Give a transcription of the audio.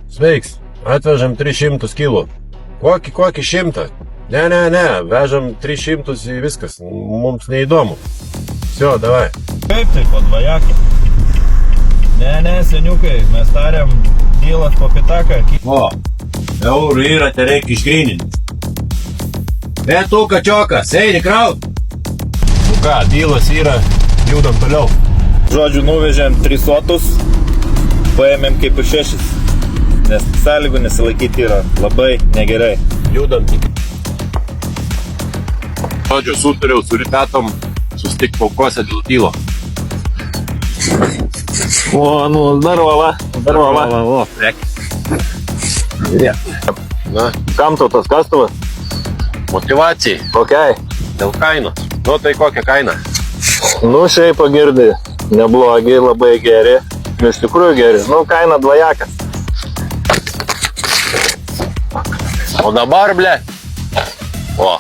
Sveiks, atvežam 300 kilų. Kokį 100? Ne, vežam 300 į viskas, mums neįdomu. Всё, davai. Kaip tai po dvajakį? Ne, seniukai, mes tariam dylas po pitaką. O, eurų yra, tai reikia išgryninti. Bet tu, kačiokas, eini kraut. Nu ką, dylas yra, judam toliau. Žodžiu, nuvežėm 3 sotus, paėmėm kaip 6, nes sąlygų nesilaikyti yra labai negerai. Judam tik. Žodžiu, sutariau su Ripetom susitikti paukose dėl dylo. O, nu, darova. O, prekis. Na, Kam tau tas kastuvas? motyvacijai, Kokiai? dėl kainos. Nu, tai kokia kaina? Nu, šiaip pagirdi, neblogi, labai geri. Iš tikrųjų geri. Nu, kaina dvajakas. O dabar, ble. O,